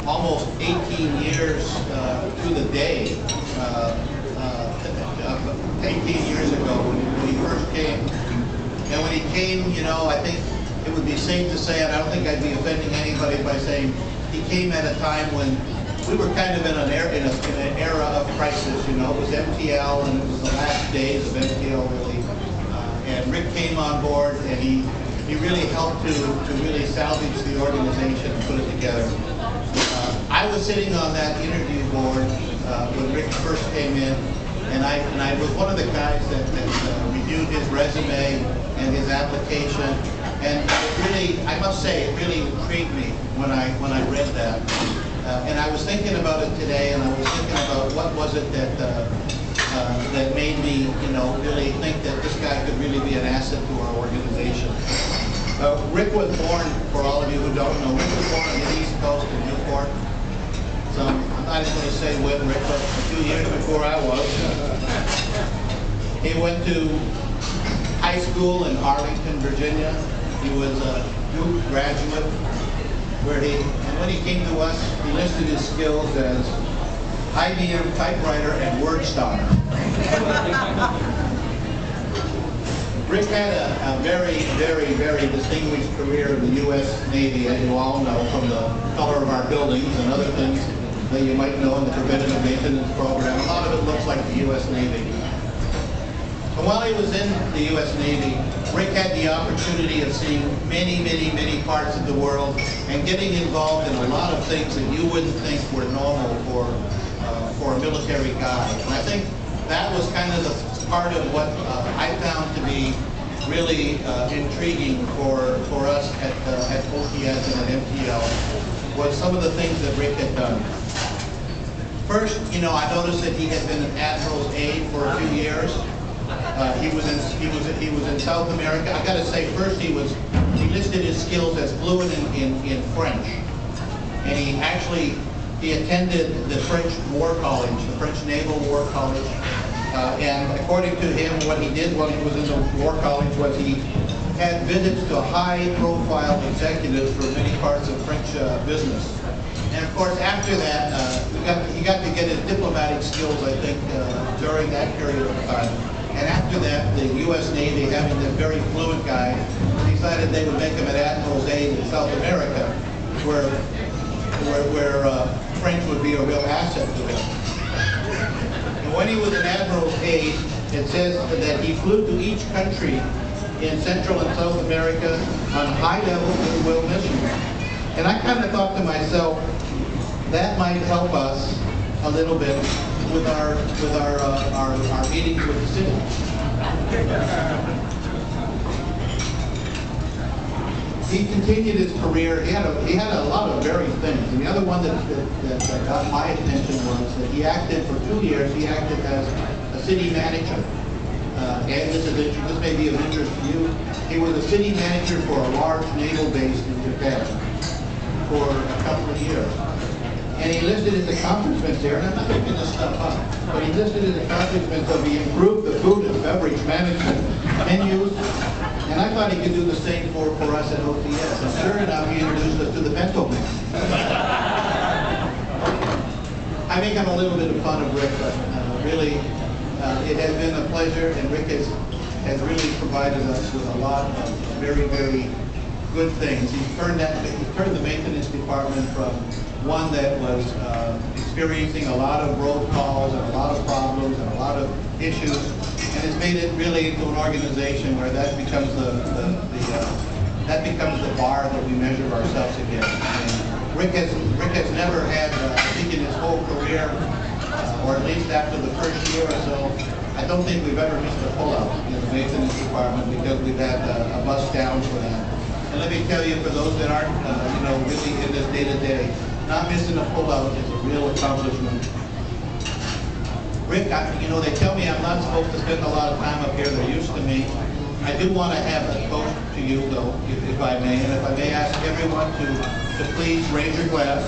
almost 18 years to the day, 18 years ago when he first came. And when he came, you know, I think it would be safe to say, and I don't think I'd be offending anybody by saying he came at a time when we were kind of in an era of crisis. You know, it was MTL and it was the last days of MTL really. And Rick came on board and he really helped to really salvage the organization and put it together. I was sitting on that interview board when Rick first came in, and I was one of the guys that reviewed his resume and his application, and it really, I must say, it really intrigued me when I read that. And I was thinking about it today, and I was thinking about what was it that that made me, you know, really think that this guy could really be an asset to our organization. Rick was born, for all of you who don't know, Rick was born on the East Coast in Newport. So I'm not even going to say when, Rick, but a few years before I was. He went to high school in Arlington, Virginia. He was a Duke graduate, and when he came to us, he listed his skills as IBM typewriter and word starter. Rick had a very, very, very distinguished career in the U.S. Navy, as you all know, from the color of our buildings and other things that you might know in the preventative maintenance program. A lot of it looks like the U.S. Navy. And while he was in the U.S. Navy, Rick had the opportunity of seeing many, many, many parts of the world and getting involved in a lot of things that you wouldn't think were normal for a military guy. And I think that was kind of the part of what I found to be really intriguing for us at OPS and at MTL, was some of the things that Rick had done. First, you know, I noticed that he had been an admiral's aide for a few years. He was in South America. I got to say, first he listed his skills as fluent in French, and he attended the French War College, the French Naval War College. And according to him, what he did while he was in the War College was he had visits to high-profile executives for many parts of French business. And of course, after that, he got to get his diplomatic skills, I think, during that period of time. And after that, the U.S. Navy, having this very fluent guy, decided they would make him an admiral's aide in South America, where French would be a real asset to him. And when he was an admiral's aide, it says that he flew to each country in Central and South America on high-level goodwill missions. And I kind of thought to myself, that might help us a little bit with our meetings with the city. He continued his career. He had a lot of varied things. And the other one that got my attention was that he acted for 2 years. He acted as a city manager. And this may be of interest to you. He was a city manager for a large naval base in Japan for a couple of years. And he listed his accomplishments there, and I'm not making this stuff up, but he listed his accomplishments of he improved the food and beverage management menus, and I thought he could do the same for us at OPS. And sure enough, he introduced us to the bento man. I make a little bit of fun of Rick, but really, it has been a pleasure, and Rick has really provided us with a lot of very, very good things. He turned the maintenance department from one that was experiencing a lot of road calls and a lot of problems and a lot of issues, and has made it really into an organization where that becomes the bar that we measure ourselves against. And Rick has never had, I think in his whole career, or at least after the first year or so, I don't think we've ever missed a pull-out in the maintenance department because we've had a bus down for that. And let me tell you, for those that aren't, really in this day-to-day, not missing a pull-out is a real accomplishment. Rick, they tell me I'm not supposed to spend a lot of time up here. They're used to me. I do want to have a toast to you, though, if I may. And if I may ask everyone to please raise your glass.